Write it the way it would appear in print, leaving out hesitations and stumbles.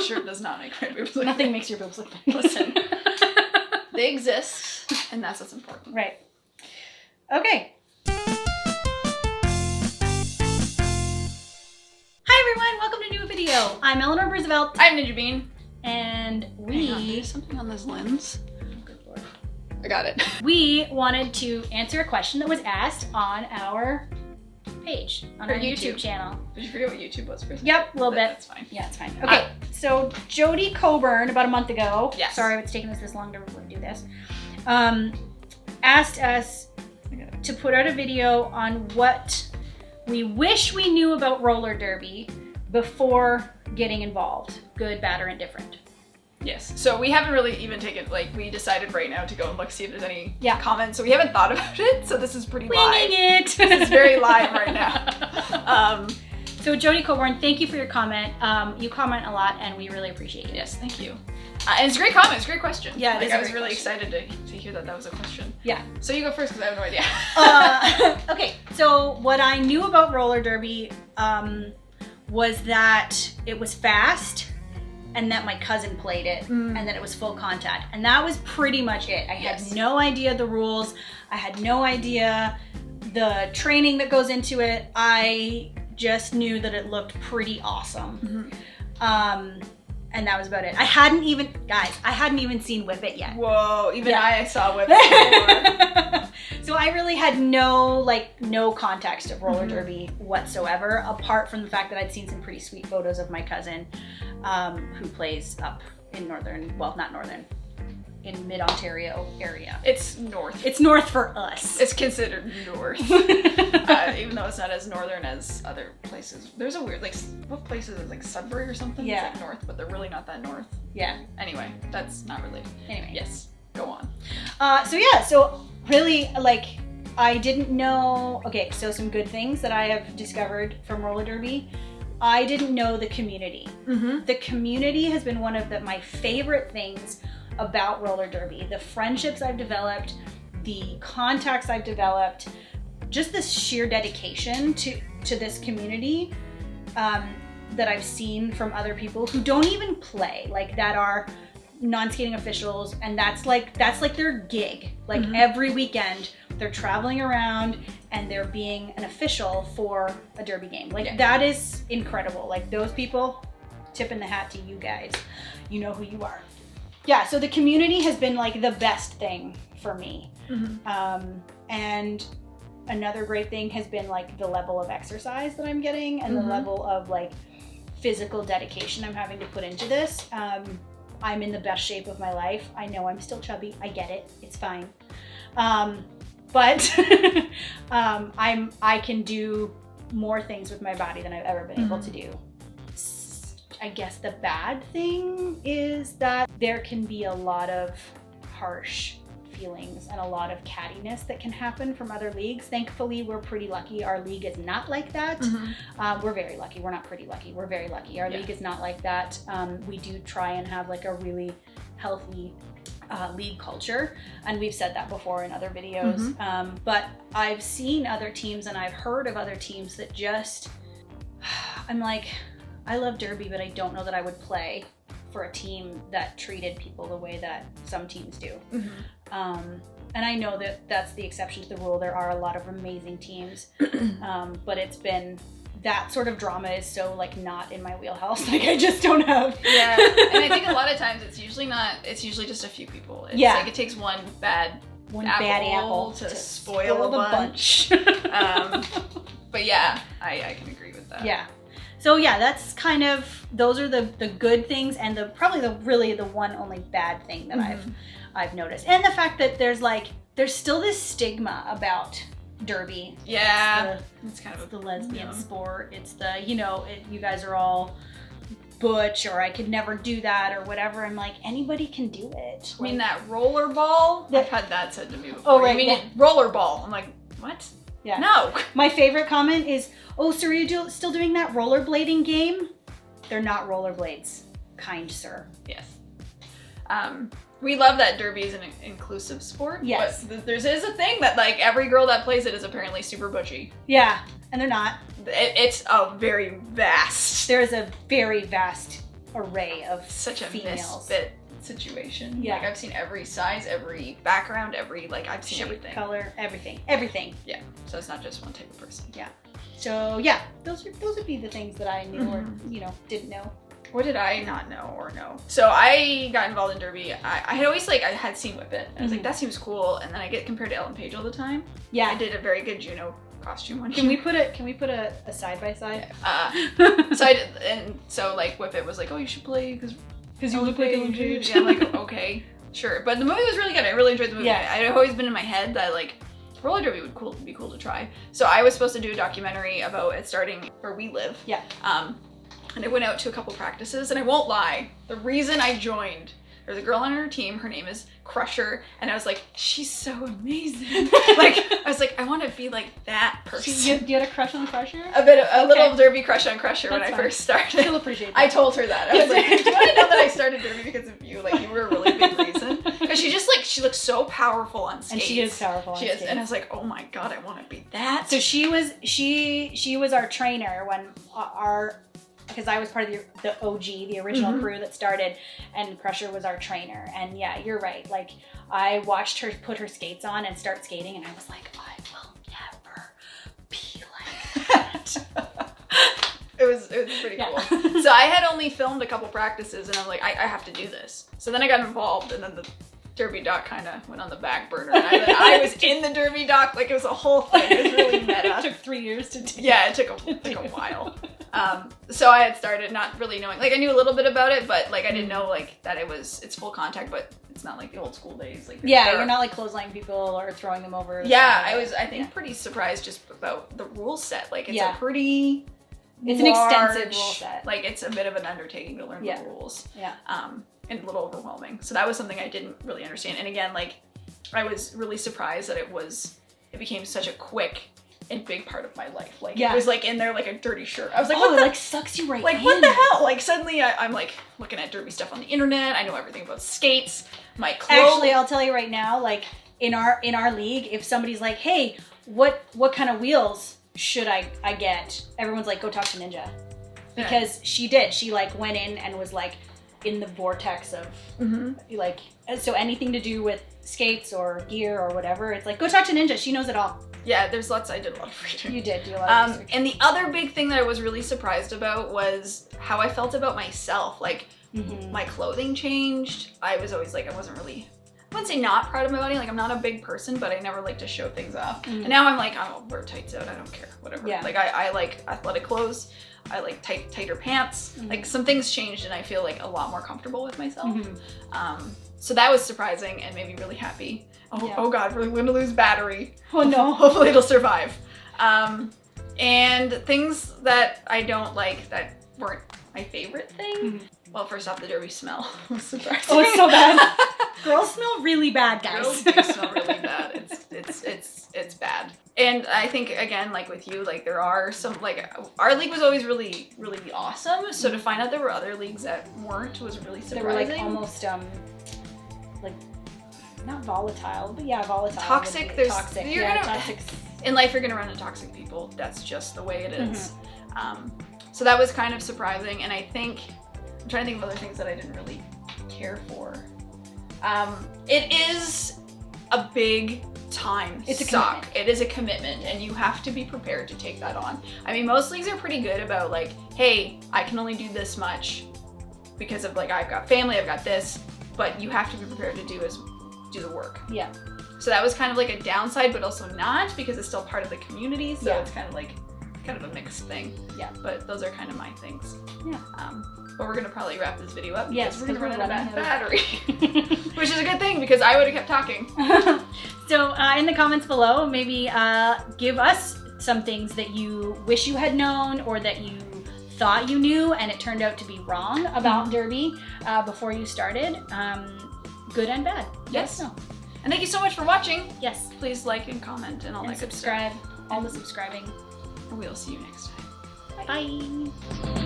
shirt does not make my boobs look Nothing big. makes your boobs look big. Listen, they exist, and that's what's important. Right. Okay. Hi everyone, welcome to a new video. I'm Eleanor Roosevelt, I'm Ninja Bean. and Hang on, there's something on this lens. Good Lord. I got it. We wanted to answer a question that was asked on our page, on our YouTube channel. Did you forget what YouTube was for? Yep, a little bit. That's fine. Yeah, it's fine. Okay, so Jody Coburn, about a month ago, Yes. sorry it's taken us this long to do this, asked us to put out a video on what we wish we knew about roller derby before getting involved, good, bad, or indifferent. Yes. So we haven't really even taken, we decided right now to go and look, see if there's any Yeah. comments. So we haven't thought about it. So this is pretty Winging live. it! This is very live right now. So Jody Coburn, thank you for your comment. You comment a lot and we really appreciate it. Yes, thank you. And it's a great comment. It's a great question. Yeah, it is a I was great really question. excited to hear that was a question. Yeah. So you go first because I have no idea. Okay, so what I knew about roller derby was that it was fast and that my cousin played it and that it was full contact. And that was pretty much it. I had no idea the rules. I had no idea the training that goes into it. I just knew that it looked pretty awesome. And that was about it. I hadn't even seen Whip It yet. Whoa, even Yeah. I saw Whip It before. So I really had no context of roller derby whatsoever, apart from the fact that I'd seen some pretty sweet photos of my cousin who plays up in in mid-Ontario area. It's north. It's north for us. It's considered north. Even though it's not as northern as other places. There's a weird, what place is it? Sudbury or something? Yeah. It's north, but they're really not that north. Yeah. Anyway, that's not related. Anyway. Yes, go on. So really, I didn't know, okay, so some good things that I have discovered from roller derby. I didn't know the community. The community has been one of my favorite things about roller derby. The friendships I've developed, the contacts I've developed, just this sheer dedication to this community that I've seen from other people who don't even play, that are non-skating officials, and that's their gig. Every weekend they're traveling around and they're being an official for a derby game. That is incredible. Those people, tip in the hat to you guys. You know who you are. Yeah, so the community has been the best thing for me. And another great thing has been the level of exercise that I'm getting and the level of physical dedication I'm having to put into this. I'm in the best shape of my life. I know I'm still chubby. I get it. It's fine. But I can do more things with my body than I've ever been able to do. I guess the bad thing is that there can be a lot of harsh feelings and a lot of cattiness that can happen from other leagues. Thankfully, we're pretty lucky. Our league is not like that. We're very lucky. We're not pretty lucky. We're very lucky. Our league is not like that. We do try and have a really healthy league culture, and we've said that before in other videos. But I've seen other teams and I've heard of other teams that just, I'm I love derby, but I don't know that I would play for a team that treated people the way that some teams do. And I know that that's the exception to the rule. There are a lot of amazing teams, but it's been, that sort of drama is so not in my wheelhouse. I just don't have. Yeah, and I think a lot of times it's usually just a few people. It's it takes one bad apple to spoil the bunch. But yeah, I can agree with that. Yeah. So yeah, that's those are the good things, and probably the one only bad thing that I've noticed. And the fact that there's still this stigma about derby. Yeah. It's kind of the lesbian sport. It's you guys are all butch, or I could never do that, or whatever. I'm anybody can do it. I mean, that roller ball, I've had that said to me before. Oh, right. I mean, roller ball. I'm what? Yeah. No. My favorite comment is, "Oh, sir, are you still doing that rollerblading game?" They're not rollerblades, kind sir. Yes. We love that derby is an inclusive sport. Yes. But there is a thing that every girl that plays it is apparently super butchy. Yeah, and they're not. It's a very vast. There is a very vast array of such a females. misfit situation. Yeah. Like I've seen every size, every background, every like I've seen shape, everything. color, everything. Yeah. So it's not just one type of person. Yeah. So yeah, those would be the things that I knew or didn't know. What did I not know or know? So I got involved in Derby. I had always I had seen Whip It. I was like, that seems cool. And then I get compared to Ellen Page all the time. Yeah. I did a very good Juno costume one. Can we put a side by side? So I did, and so like Whip It was like, oh, you should play because you look like Ellen Page. Yeah, I'm like, okay, sure. But the movie was really good. I really enjoyed the movie. Yeah. I'd always been in my head that like roller derby would be cool to try. So I was supposed to do a documentary about it starting where we live. Yeah. And I went out to a couple practices, and I won't lie, the reason I joined, there's a girl on her team, her name is Crusher, and I was like, she's so amazing. I was like, I want to be like that person. You had a crush on Crusher? A little derby crush on Crusher. That's when I first started. She'll appreciate that. I told her that. I was like, do you want to know that I started derby because of you? Like, you were a really big reason. Because she looks so powerful on skates. And she is powerful on skates. And I was like, oh my God, I want to be that. So she was our trainer when because I was part of the OG, the original crew that started, and Crusher was our trainer. And yeah, you're right. Like, I watched her put her skates on and start skating, and I was like, I will never be like that. It was pretty cool. So I had only filmed a couple practices, and I'm like, I have to do this. So then I got involved, and then the derby doc kind of went on the back burner. And I was in the derby doc, like it was a whole thing. It was really meta. It took 3 years to do. Yeah, it took a while. So I had started not really knowing, like I knew a little bit about it, but like I didn't know like that it's full contact, but it's not like the old school days. Like you're not like clotheslining people or throwing them over. Yeah, I think pretty surprised just about the rule set. Like it's a pretty It's an extensive rule set. Like it's a bit of an undertaking to learn the rules. Yeah. And a little overwhelming. So that was something I didn't really understand. And again, like I was really surprised that it became such a quick and big part of my life. Like it was like in there like a dirty shirt. I was like, what the like sucks you right in. What the hell? Like suddenly I'm like looking at derby stuff on the internet. I know everything about skates, my clothes. Actually, I'll tell you right now, like in our league, if somebody's like, hey, what kind of wheels should I get? Everyone's like, go talk to Ninja. Because she did. She like went in and was like in the vortex of like, so anything to do with skates or gear or whatever, it's like, go talk to Ninja. She knows it all. Yeah, I did a lot of reading. You did do a lot of research. And the other big thing that I was really surprised about was how I felt about myself. Like, my clothing changed. I was always like, I wouldn't say not proud of my body. Like, I'm not a big person, but I never like to show things off. And now I'm like, I'll wear tights out. I don't care, whatever. Yeah. Like, I like athletic clothes. I like tighter pants. Like, some things changed, and I feel like a lot more comfortable with myself. So that was surprising and made me really happy. Oh God, we're going to lose battery. Oh no. Hopefully it'll survive. And things that I don't like that weren't my favorite thing. Well, first off, the derby smell was surprising. Oh, it's so bad. Girls smell really bad, guys. Girls do smell really bad. It's bad. And I think, again, like with you, like there are some, like our league was always really, really awesome. So to find out there were other leagues that weren't was really surprising. They were like almost, like, not volatile, but yeah, volatile. Toxic. Toxic. Toxic. In life, you're gonna run into toxic people. That's just the way it is. So that was kind of surprising. And I think, I'm trying to think of other things that I didn't really care for. It is a big time suck. It is a commitment, and you have to be prepared to take that on. I mean, most leagues are pretty good about like, hey, I can only do this much because of like, I've got family, I've got this, but you have to be prepared to do the work. Yeah. So that was kind of like a downside, but also not, because it's still part of the community. So it's kind of a mixed thing. Yeah. But those are kind of my things. Yeah. But we're gonna probably wrap this video up. Yes, we're gonna run out of battery, which is a good thing because I would have kept talking. So in the comments below, maybe give us some things that you wish you had known or that you thought you knew and it turned out to be wrong about derby before you started. Good and bad. Yes. No. And thank you so much for watching. Yes. Please like and comment and all that good stuff. Subscribe. All the subscribing. And we'll see you next time. Bye.